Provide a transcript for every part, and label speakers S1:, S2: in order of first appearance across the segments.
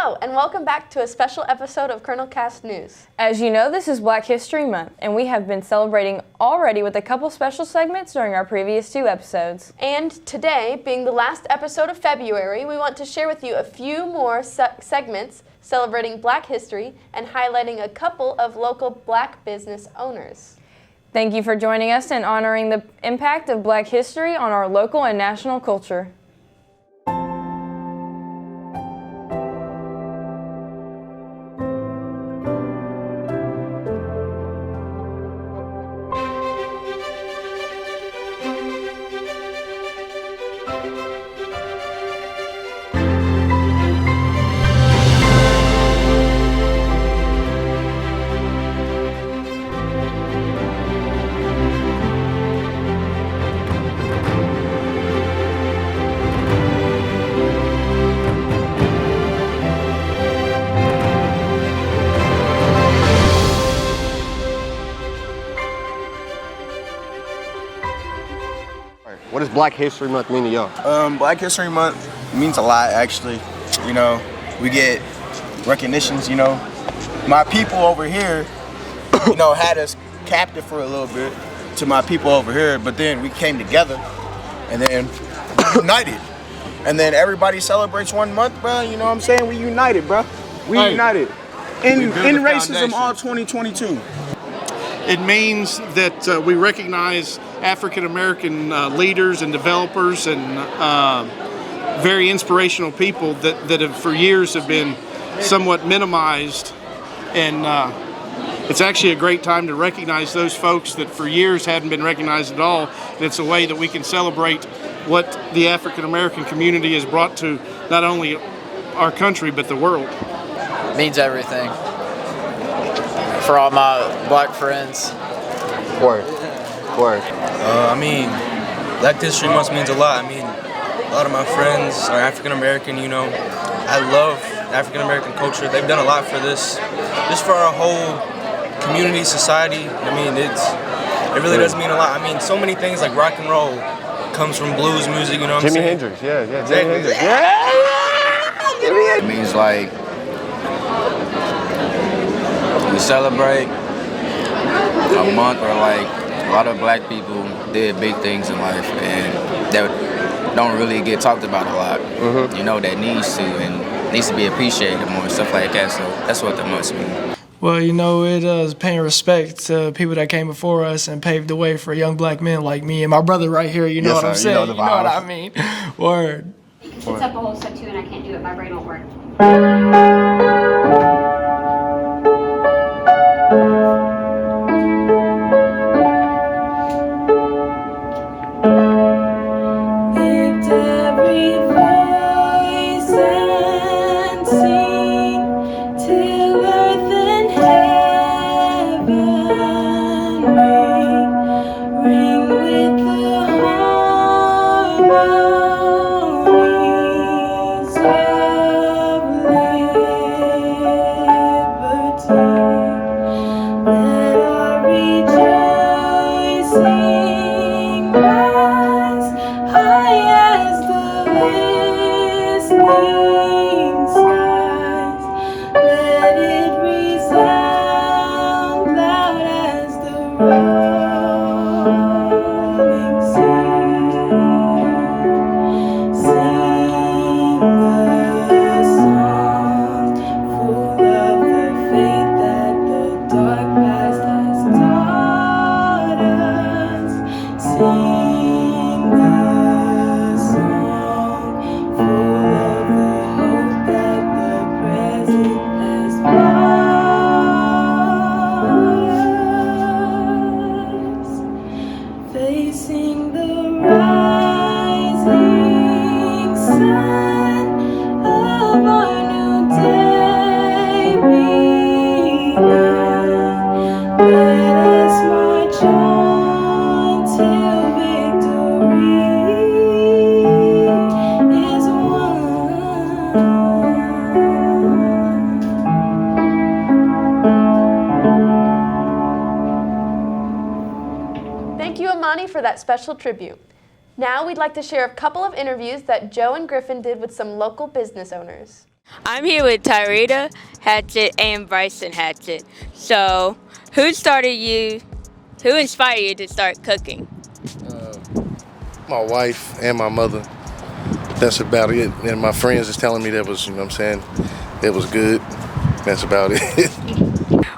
S1: Hello, and welcome back to a special episode of Colonel Cast News.
S2: As you know, this is Black History Month, and we have been celebrating already with a couple special segments during our previous two episodes.
S1: And today, being the last episode of February, we want to share with you a few more segments celebrating Black history and highlighting a couple of local Black business owners.
S2: Thank you for joining us and honoring the impact of Black history on our local and national culture.
S3: What does Black History Month mean to y'all?
S4: Black History Month means a lot, actually. You know, we get recognitions, you know. My people over here, you know, had us captive for a little bit to my people over here, but then we came together and then united. And then everybody celebrates 1 month, bro. You know what I'm saying? We united, bro. We united. In racism all 2022.
S5: It means that we recognize African American leaders and developers and very inspirational people that have for years have been somewhat minimized, and it's actually a great time to recognize those folks that for years hadn't been recognized at all. And it's a way that we can celebrate what the African American community has brought to not only our country but the world.
S6: It means everything for all my Black friends.
S3: Word.
S7: I mean, Black History Month means a lot. I mean, a lot of my friends are African American, you know. I love African American culture. They've done a lot for this, just for our whole community, society. I mean, it really does mean a lot. I mean, so many things like rock and roll comes from blues music, you know what I'm saying?
S3: Jimi Hendrix, yeah.
S7: Exactly.
S3: Jimi Hendrix.
S8: It means like we celebrate a month where like a lot of Black people did big things in life and that don't really get talked about a lot. You know, that needs to and needs to be appreciated more, stuff like that. So that's what the month means.
S9: Well, you know, it is paying respect to people that came before us and paved the way for young Black men like me and my brother right here. You know what I'm saying? You know what I mean? Word.
S10: It's up a whole step too, and I can't do it. My brain won't work.
S1: For that special tribute. Now we'd like to share a couple of interviews that Joe and Griffin did with some local business owners.
S11: I'm here with Tyrita Hatchett and Bryson Hatchett. So, who inspired you to start cooking?
S12: My wife and my mother. That's about it. And my friends is telling me that was, you know what I'm saying, it was good. That's about it.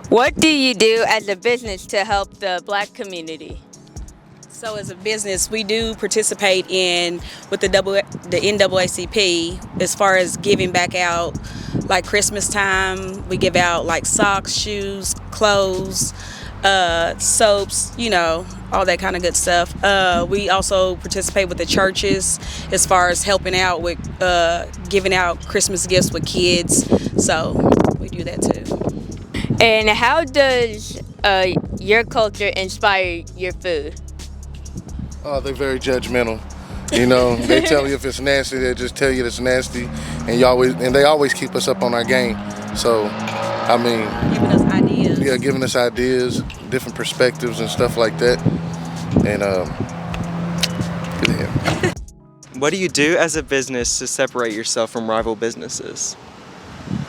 S11: What do you do as a business to help the Black community?
S13: So as a business, we do participate with the NAACP as far as giving back out, like Christmas time. We give out like socks, shoes, clothes, soaps, all that kind of good stuff. We also participate with the churches as far as helping out with giving out Christmas gifts with kids. So we do that too.
S11: And how does your culture inspire your food?
S12: Oh, they're very judgmental. They tell you if it's nasty, they just tell you it's nasty, and they always keep us up on our game. So, I mean,
S13: giving us ideas.
S12: Yeah, giving us ideas, different perspectives and stuff like that. And yeah.
S14: What do you do as a business to separate yourself from rival businesses?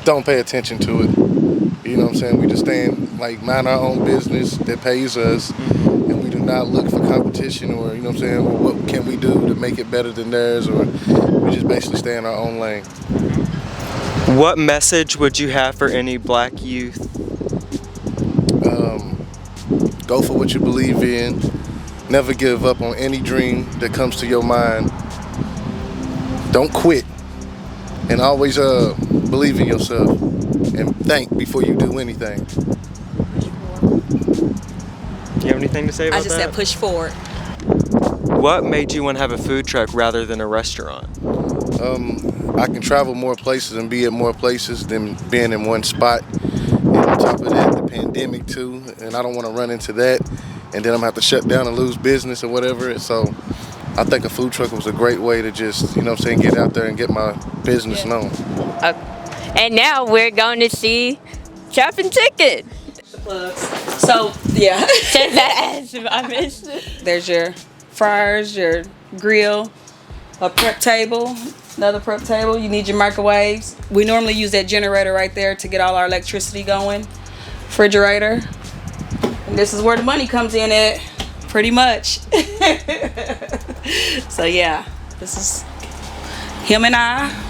S12: Don't pay attention to it. You know what I'm saying? We just mind our own business that pays us, and we do not look for competition or, you know what I'm saying, or what can we do to make it better than theirs, or we just basically stay in our own lane.
S14: What message would you have for any Black youth?
S12: Go for what you believe in. Never give up on any dream that comes to your mind. Don't quit. And always believe in yourself. And think before you do anything.
S14: Do you have anything to say about that?
S13: I just said push forward.
S14: What made you want to have a food truck rather than a restaurant?
S12: I can travel more places and be at more places than being in one spot. And on top of that, the pandemic too, and I don't want to run into that. And then I'm going to have to shut down and lose business or whatever. So I think a food truck was a great way to just, get out there and get my business known.
S11: And now we're going to see Chopping Chicken.
S13: So, yeah.
S11: Check that ass if I missed it.
S13: There's your fryers, your grill, a prep table, another prep table. You need your microwaves. We normally use that generator right there to get all our electricity going. Refrigerator. And this is where the money comes in at, pretty much. So yeah, this is him and I.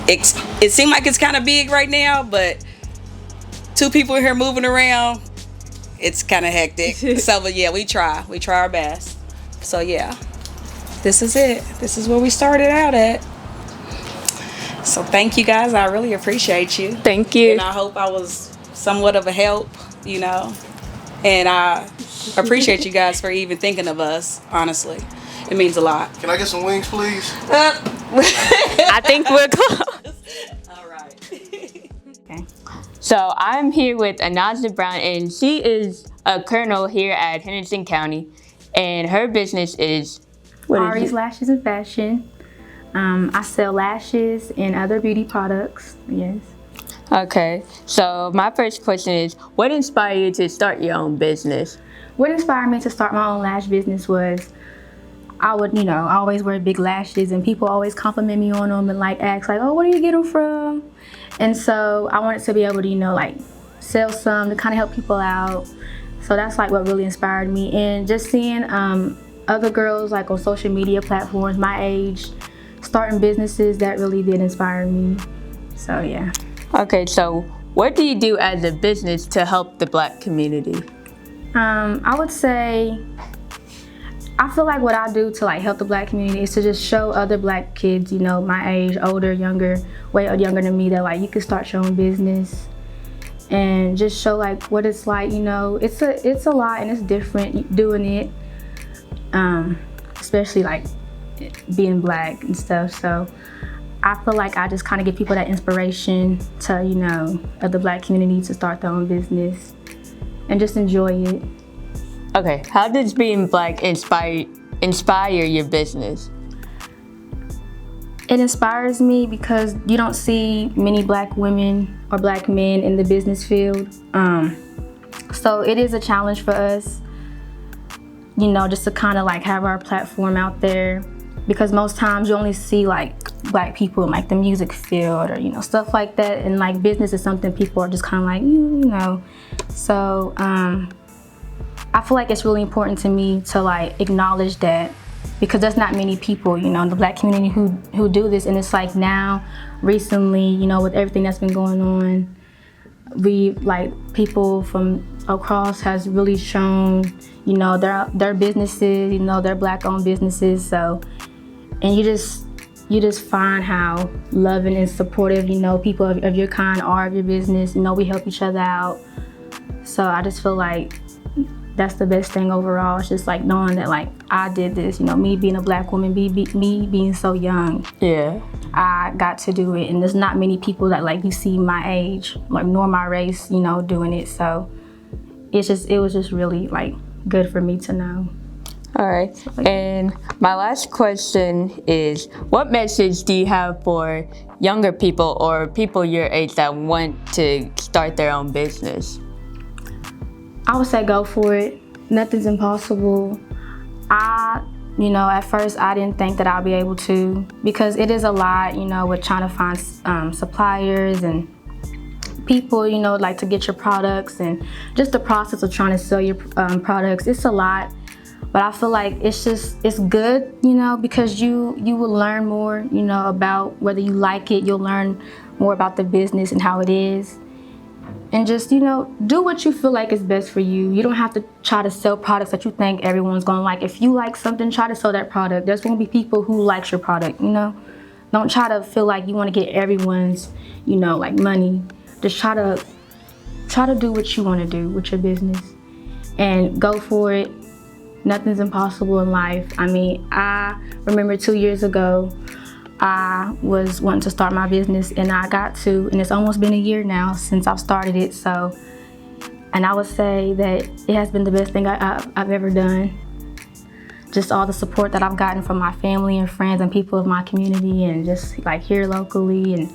S13: It seems like it's kind of big right now, but two people here moving around, it's kind of hectic. So, but yeah, we try our best. So yeah, this is it. This is where we started out at. So thank you guys. I really appreciate you.
S11: Thank you.
S13: And I hope I was somewhat of a help, And I appreciate you guys for even thinking of us, honestly. It means a lot.
S12: Can I get some wings, please?
S11: I think we're close.
S13: All right.
S11: Okay. So I'm here with Ananza Brown, and she is a colonel here at Henderson County, and her business is
S15: Ari's Lashes and Fashion. I sell lashes and other beauty products. Yes.
S11: Okay. So my first question is, what inspired you to start your own business?
S15: What inspired me to start my own lash business was I would, I always wear big lashes, and people always compliment me on them and ask oh, where do you get them from? And so I wanted to be able to, sell some to kind of help people out. So that's what really inspired me. And just seeing other girls on social media platforms my age starting businesses, that really did inspire me. So yeah.
S11: Okay, so what do you do as a business to help the Black community?
S15: I would say, I feel like what I do to help the Black community is to just show other Black kids, my age, older, younger, way younger than me, that you can start your own business and just show what it's like. It's a lot and it's different doing it, especially being Black and stuff. So I feel like I just kind of give people that inspiration to, of the Black community to start their own business and just enjoy it.
S11: Okay, how does being Black inspire your business?
S15: It inspires me because you don't see many Black women or Black men in the business field. So it is a challenge for us, just to kind of have our platform out there, because most times you only see Black people in like the music field or, you know, stuff like that. And like business is something people are just kind of like, you know. So I feel like it's really important to me to like acknowledge that, because there's not many people, you know, in the Black community who do this. And it's like now, recently, you know, with everything that's been going on, people from across has really shown, you know, their businesses, you know, their Black-owned businesses. So, and you just find how loving and supportive, you know, people of your kind are of your business. You know, we help each other out. So I just feel like that's the best thing overall. It's just like knowing that like I did this, you know, me being a Black woman, me being so young.
S2: Yeah.
S15: I got to do it, and there's not many people that like you see my age, like nor my race, you know, doing it. So it was just really like good for me to know.
S11: All right. And my last question is, what message do you have for younger people or people your age that want to start their own business?
S15: I would say go for it. Nothing's impossible. You know, at first I didn't think that I'd be able to, because it is a lot, you know, with trying to find suppliers and people, you know, like to get your products, and just the process of trying to sell your products. It's a lot, but I feel like it's good, you know, because you will learn more, you know, about whether you like it. You'll learn more about the business and how it is. And just, you know, do what you feel like is best for you. You don't have to try to sell products that you think everyone's gonna like. If you like something, try to sell that product. There's gonna be people who likes your product, you know? Don't try to feel like you wanna get everyone's, you know, like money. Just try to do what you wanna do with your business and go for it. Nothing's impossible in life. I mean, I remember 2 years ago, I was wanting to start my business, and I got to, and it's almost been a year now since I've started it. So, and I would say that it has been the best thing I've ever done. Just all the support that I've gotten from my family and friends and people of my community, and just like here locally. And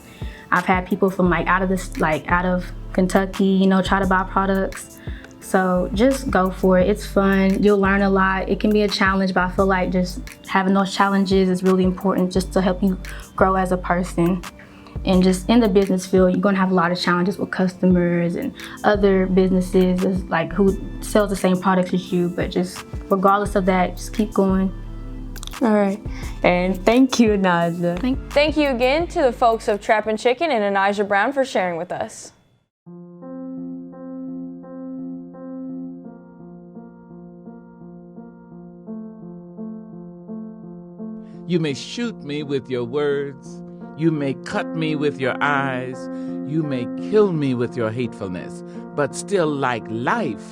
S15: I've had people from like out of Kentucky, you know, try to buy products. So just go for it. It's fun. You'll learn a lot. It can be a challenge, but I feel like just having those challenges is really important just to help you grow as a person. And just in the business field, you're gonna have a lot of challenges with customers and other businesses like who sells the same products as you, but just regardless of that, just keep going.
S11: All right. And thank you, Ananza.
S2: Thank you again to the folks of Trappin' Chicken and Ananza Brown for sharing with us.
S16: You may shoot me with your words. You may cut me with your eyes. You may kill me with your hatefulness. But still, like life,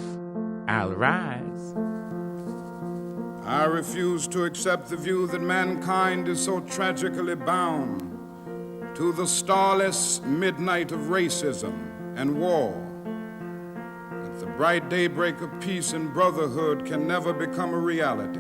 S16: I'll rise.
S17: I refuse to accept the view that mankind is so tragically bound to the starless midnight of racism and war, that the bright daybreak of peace and brotherhood can never become a reality.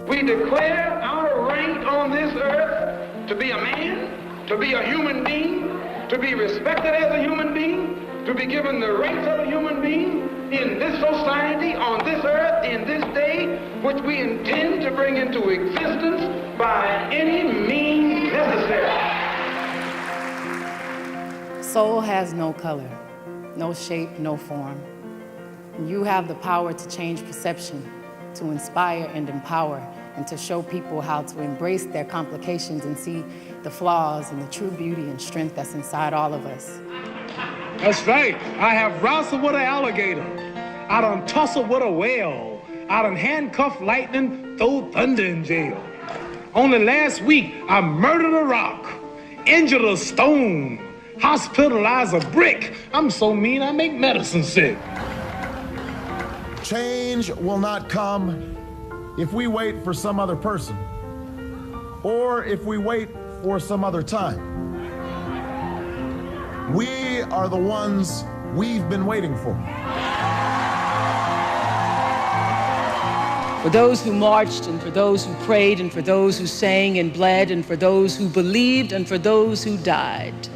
S18: We declare our right on this earth to be a man, to be a human being, to be respected as a human being, to be given the rights of a human being in this society, on this earth, in this day, which we intend to bring into existence by any means necessary.
S19: Soul has no color, no shape, no form. You have the power to change perception, to inspire and empower, and to show people how to embrace their complications and see the flaws and the true beauty and strength that's inside all of us.
S18: That's right. I have wrestled with an alligator. I done tussled with a whale. I done handcuffed lightning, throw thunder in jail. Only last week, I murdered a rock, injured a stone, hospitalized a brick. I'm so mean, I make medicine sick.
S20: Change will not come if we wait for some other person, or if we wait for some other time. We are the ones we've been waiting for.
S21: For those who marched, and for those who prayed, and for those who sang and bled, and for those who believed, and for those who died,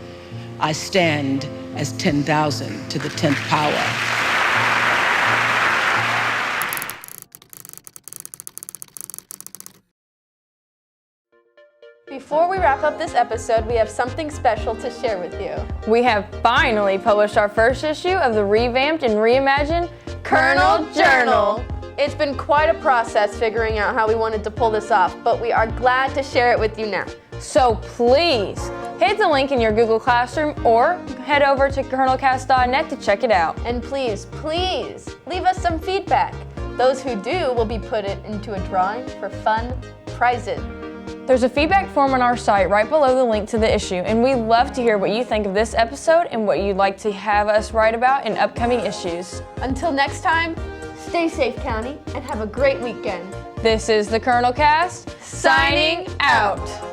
S21: I stand as 10,000 to the 10th power.
S1: before we wrap up this episode, we have something special to share with you.
S2: We have finally published our first issue of the revamped and reimagined Colonel Journal.
S1: It's been quite a process figuring out how we wanted to pull this off, but we are glad to share it with you now.
S2: So please, hit the link in your Google Classroom or head over to colonelcast.net to check it out.
S1: And please, please, leave us some feedback. Those who do will be put into a drawing for fun prizes.
S2: There's a feedback form on our site right below the link to the issue, and we'd love to hear what you think of this episode and what you'd like to have us write about in upcoming issues.
S1: Until next time, stay safe, County, and have a great weekend.
S2: This is the Colonel Cast, signing out.